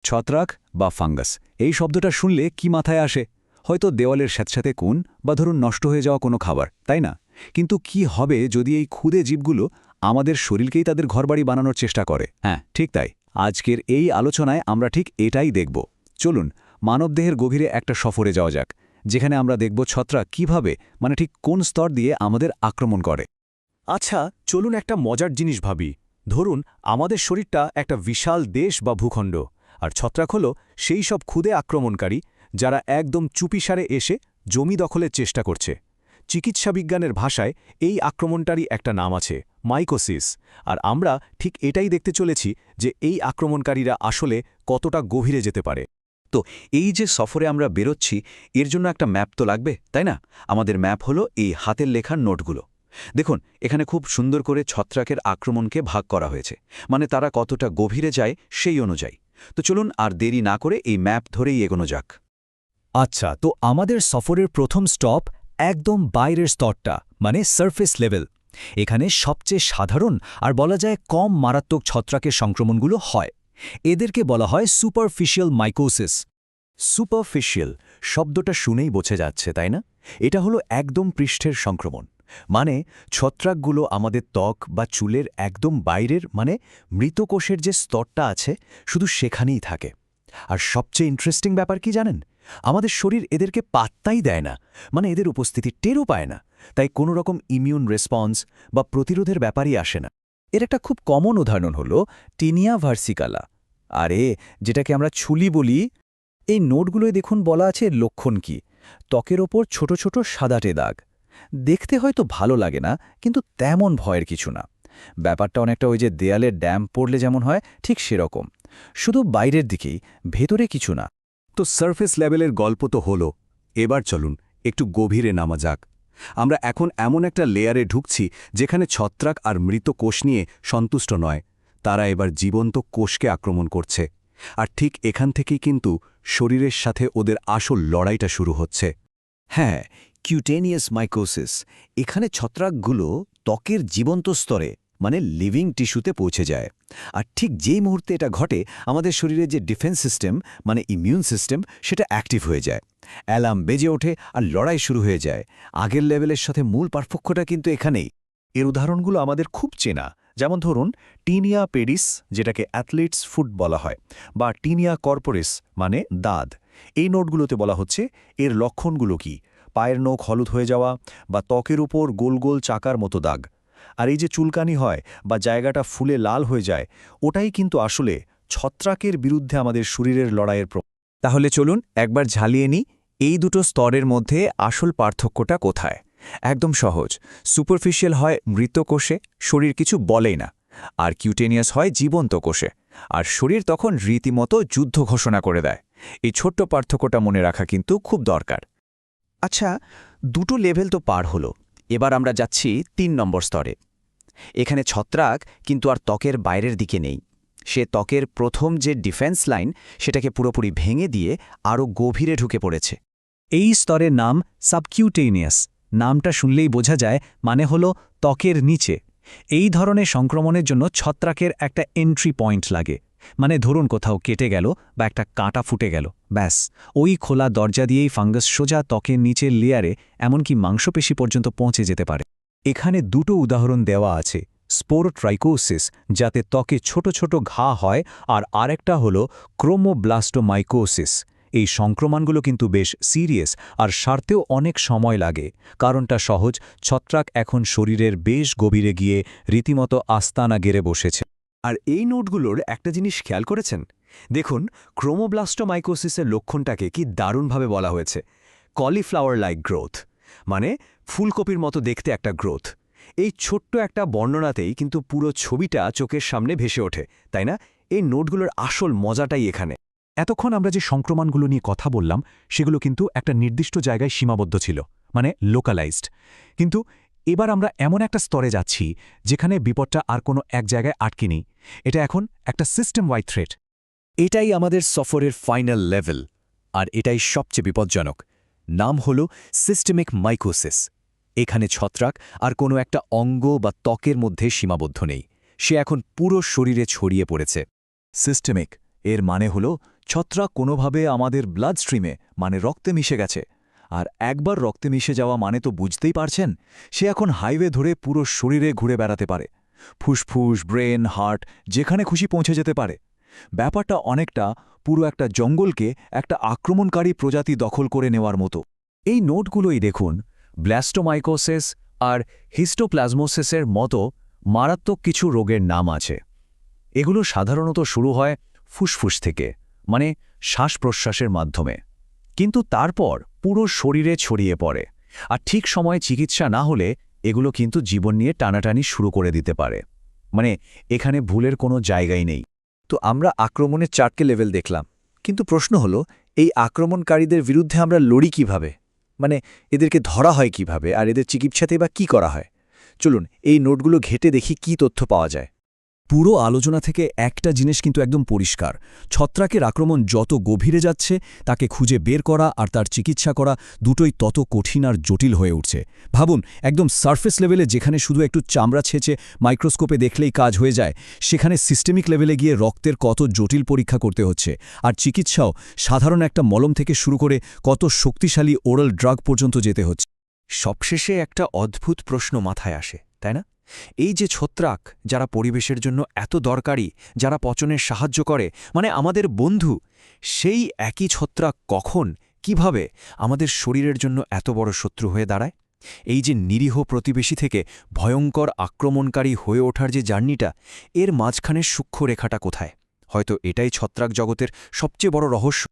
ছত্রাক বা ফাঙ্গাস এই শব্দটা শুনলে কি মাথায় আসে? হয়তো দেওয়ালের স্যাঁতস্যাঁতে কোণ বা ধরুন নষ্ট হয়ে যাওয়া কোনো খাবার, তাই না? কিন্তু কি হবে যদি এই ক্ষুদে জীবগুলো আমাদের শরীরকেই তাদের ঘরবাড়ি বানানোর চেষ্টা করে? হ্যাঁ, ঠিক তাই। আজকের এই আলোচনায় আমরা ঠিক এটাই দেখব। চলুন মানবদেহের গভীরে একটা সফরে যাওয়া যাক, যেখানে আমরা দেখব ছত্রাক কিভাবে, ঠিক কোন স্তর দিয়ে আমাদের আক্রমণ করে। আচ্ছা, চলুন একটা মজার জিনিস ভাবি। ধরুন আমাদের শরীরটা একটা বিশাল দেশ বা ভূখণ্ড, আর ছত্রাক হল সেই সব ক্ষুদে আক্রমণকারী যারা একদম চুপিসারে এসে জমি দখলের চেষ্টা করছে। চিকিৎসাবিজ্ঞানের ভাষায় এই আক্রমণটারই একটা নাম আছে, মাইকোসিস। আর আমরা ঠিক এটাই দেখতে চলেছি যে এই আক্রমণকারীরা আসলে কতটা গভীরে যেতে পারে। তো এই যে সফরে আমরা বেরোচ্ছি, এর জন্য একটা ম্যাপ তো লাগবে, তাই না? আমাদের ম্যাপ হলো এই হাতের লেখার নোটগুলো। দেখুন, এখানে খুব সুন্দর করে ছত্রাকের আক্রমণকে ভাগ করা হয়েছে, তারা কতটা গভীরে যায় সেই অনুযায়ী। তো চলুন আর দেরি না করে এই ম্যাপ ধরেই এগোনো যাক। আচ্ছা, তো আমাদের সফরের প্রথম স্টপ একদম বাইরের স্তরটা, সারফেস লেভেল। এখানে সবচেয়ে সাধারণ আর বলা যায় কম মারাত্মক ছত্রাকের সংক্রমণগুলো হয়। এদেরকে বলা হয় সুপারফিশিয়াল মাইকোসিস। সুপারফিশিয়াল শব্দটা শুনেই বোঝা যাচ্ছে, তাই না? এটা হলো একদম পৃষ্ঠের সংক্রমণ। ছত্রাকগুলো আমাদের ত্বক বা চুলের একদম বাইরের, মৃত কোষের যে স্তরটা আছে, শুধু সেখানেই থাকে। আর সবচেয়ে ইন্টারেস্টিং ব্যাপার কি জানেন? আমাদের শরীর এদেরকে পাত্তাই দেয় না, এদের উপস্থিতি টেরও পায় না। তাই কোনো রকম ইমিউন রেসপন্স বা প্রতিরোধের ব্যাপারই আসে না। এর একটা খুব কমন উদাহরণ হল টিনিয়া ভার্সিকালা, আরে যেটাকে আমরা ছুলি বলি। এই নোটগুলোয় দেখুন বলা আছে লক্ষণ কি। ত্বকের ওপর ছোট ছোট সাদাটে দাগ। দেখতে হয়তো ভালো লাগে না, কিন্তু তেমন ভয়ের কিছু না। ব্যাপারটা অনেকটা ওই যে দেয়ালের ড্যাম পড়লে যেমন হয়, ঠিক সেরকম। শুধু বাইরের দিকেই, ভেতরে কিছু না। তো সারফেস লেভেলের গল্প তো হলো, এবার চলুন একটু গভীরে নামা যাক। আমরা এখন এমন একটা লেয়ারে ঢুকছি যেখানে ছত্রাক আর মৃত কোষ নিয়ে সন্তুষ্ট নয়, তারা এবার জীবন্ত কোষকে আক্রমণ করছে। আর ঠিক এখান থেকেই কিন্তু শরীরের সাথে ওদের আসল লড়াইটা শুরু হচ্ছে। হ্যাঁ, কিউটেনিয়াস মাইকোসিস। এখানে ছত্রাকগুলো ত্বকের জীবন্ত স্তরে, লিভিং টিস্যুতে পৌঁছে যায়। আর ঠিক যেই মুহূর্তে এটা ঘটে, আমাদের শরীরে যে ডিফেন্স সিস্টেম, ইমিউন সিস্টেম, সেটা অ্যাক্টিভ হয়ে যায়। অ্যালার্ম বেজে ওঠে আর লড়াই শুরু হয়ে যায়। আগের লেভেলের সাথে মূল পার্থক্যটা কিন্তু এখানেই। এর উদাহরণগুলো আমাদের খুব চেনা। যেমন ধরুন টিনিয়া পেডিস, যেটাকে অ্যাথলিটস ফুট বলা হয়, বা টিনিয়া কর্পোরিস দাঁত। এই নোটগুলোতে বলা হচ্ছে এর লক্ষণগুলো কি। পায়ের নখ হলুদ হয়ে যাওয়া, বা ত্বকের উপর গোল গোল চাকার মতো দাগ। আর এই যে চুলকানি হয় বা জায়গাটা ফুলে লাল হয়ে যায়, ওটাই কিন্তু আসলে ছত্রাকের বিরুদ্ধে আমাদের শরীরের লড়াইয়ের তাহলে চলুন একবার ঝালিয়ে নিই এই দুটো স্তরের মধ্যে আসল পার্থক্যটা কোথায়। একদম সহজ। সুপারফিশিয়াল হয় মৃত কোষে, শরীর কিছু বলেই না। আর কিউটেনিয়াস হয় জীবন্ত কোষে, আর শরীর তখন রীতিমতো যুদ্ধ ঘোষণা করে দেয়। এই ছোট্ট পার্থক্যটা মনে রাখা কিন্তু খুব দরকার। আচ্ছা, দুটো লেভেল তো পার হলো। এবার আমরা যাচ্ছি ৩ নম্বর স্তরে। এখানে ছত্রাক কিন্তু আর ত্বকের বাইরের দিকে নেই। সে ত্বকের প্রথম যে ডিফেন্স লাইন, সেটাকে পুরোপুরি ভেঙে দিয়ে আরও গভীরে ঢুকে পড়েছে। এই স্তরের নাম সাবকিউটেনিয়াস। নামটা শুনলেই বোঝা যায়, হল ত্বকের নিচে। এই ধরনের সংক্রমণের জন্য ছত্রাকের একটা এন্ট্রি পয়েন্ট লাগে। ধরুন কোথাও কেটে গেল বা একটা কাঁটা ফুটে গেল, ব্যাস ওই খোলা দরজা দিয়েই ফাঙ্গাস সোজা ত্বকের নিচের লেয়ারে, এমনকি মাংসপেশি পর্যন্ত পৌঁছে যেতে পারে। এখানে দুটো উদাহরণ দেওয়া আছে। স্পোরোট্রাইকোসিস, যাতে ত্বকে ছোট ছোট ঘা হয়, আর আরেকটা হল ক্রোমোব্লাস্টোমাইকোসিস। এই সংক্রমণগুলো কিন্তু বেশ সিরিয়াস, আর সারতেও অনেক সময় লাগে। কারণটা সহজ, ছত্রাক এখন শরীরের বেশ গভীরে গিয়ে রীতিমতো আস্তানা গেড়ে বসেছে। আর এই নোটগুলোর একটা জিনিস খেয়াল করেছেন? দেখুন, ক্রোমোব্লাস্টোমাইকোসিসের লক্ষণটাকে কি দারুণভাবে বলা হয়েছে, কলিফ্লাওয়ার লাইক গ্রোথ। ফুলকপির মতো দেখতে একটা গ্রোথ। এই ছোট্ট একটা বর্ণনাতেই কিন্তু পুরো ছবিটা চোখের সামনে ভেসে ওঠে, তাই না? এই নোটগুলোর আসল মজাটাই এখানে। এতক্ষণ আমরা যে সংক্রমণগুলো নিয়ে কথা বললাম, সেগুলো কিন্তু একটা নির্দিষ্ট জায়গায় সীমাবদ্ধ ছিল, লোকালাইজড। কিন্তু এবার আমরা এমন একটা স্তরে যাচ্ছি যেখানে বিপদটা আর কোনো এক জায়গায় আটকে নেই। এটা এখন একটা সিস্টেম ওয়াইড থ্রেট। এটাই আমাদের সফরের ফাইনাল লেভেল, আর এটাই সবচেয়ে বিপজ্জনক। নাম হল সিস্টেমিক মাইকোসিস। এখানে ছত্রাক আর কোনো একটা অঙ্গ বা ত্বকের মধ্যে সীমাবদ্ধ নেই, সে এখন পুরো শরীরে ছড়িয়ে পড়েছে। সিস্টেমিক, এর মানে হলো ছত্রাক কোনোভাবে আমাদের ব্লাড স্ট্রিমে মানে রক্তে মিশে গেছে। আর একবার রক্তে মিশে যাওয়া মানে তো বুঝতেই পারছেন, সে এখন হাইওয়ে ধরে পুরো শরীরে ঘুরে বেড়াতে পারে। ফুসফুস, ব্রেন, হার্ট যেখানে খুশি পৌঁছে যেতে পারে। ব্যাপারটা অনেকটা পুরো একটা জঙ্গলকে একটা আক্রমণকারী প্রজাতি দখল করে নেওয়ার মতো। এই নোটগুলোই দেখুন, ব্লাস্টোমাইকোসিস আর হিস্টোপ্লাজমোসিসের মতো মারাত্মক কিছু রোগের নাম আছে। এগুলো সাধারণত শুরু হয় ফুসফুস থেকে, মানে শ্বাস-প্রশ্বাসের মাধ্যমে, কিন্তু তারপর পুরো শরীরে ছড়িয়ে পড়ে। আর ঠিক সময়ে চিকিৎসা না হলে এগুলো কিন্তু জীবন নিয়ে টানাটানি শুরু করে দিতে পারে। মানে এখানে ভুলের কোনো জায়গাই নেই। তো আমরা আক্রমণের 4টে লেভেল দেখলাম, কিন্তু প্রশ্ন হলো এই আক্রমণকারীদের বিরুদ্ধে আমরা লড়ি কিভাবে? মানে এদেরকে ধরা হয় কিভাবে, আর এদের চিকিৎসাতে বা কি করা হয়? চলুন এই নোটগুলো ঘেঁটে দেখি কি তথ্য পাওয়া যায়। পুরো আলোচনা থেকে একটা জিনিস কিন্তু একদম পরিষ্কার, ছত্রাকের আক্রমণ যত গভীরে যাচ্ছে তাকে খুঁজে বের করা আর তার চিকিৎসা করা দুটোই তত কঠিন আর জটিল হয়ে উঠছে। ভাবুন, একদম সারফেস লেভেলে যেখানে শুধু একটু চামড়া ছেঁচে মাইক্রোস্কোপে দেখলেই কাজ হয়ে যায়, সেখানে সিস্টেমিক লেভেলে গিয়ে রক্তের কত জটিল পরীক্ষা করতে হচ্ছে। আর চিকিৎসাও সাধারণ একটা মলম থেকে শুরু করে কত শক্তিশালী ওরাল ড্রাগ পর্যন্ত যেতে হচ্ছে। সবশেষে একটা অদ্ভুত প্রশ্ন মাথায় আসে, তাই না? এই যে ছত্রাক, যারা পরিবেশের জন্য এত দরকারি, যারা পচনে সাহায্য করে, মানে আমাদের বন্ধু, সেই একই ছত্রাক কখন, কিভাবে আমাদের শরীরের জন্য এত বড় শত্রু হয়ে দাঁড়ায়? এই যে নিরীহ প্রতিবেশী থেকে ভয়ঙ্কর আক্রমণকারী হয়ে ওঠার যে জার্নিটা, এর মাঝখানের সূক্ষ্ম রেখাটা কোথায়? হয়তো এটাই ছত্রাক জগতের সবচেয়ে বড় রহস্য।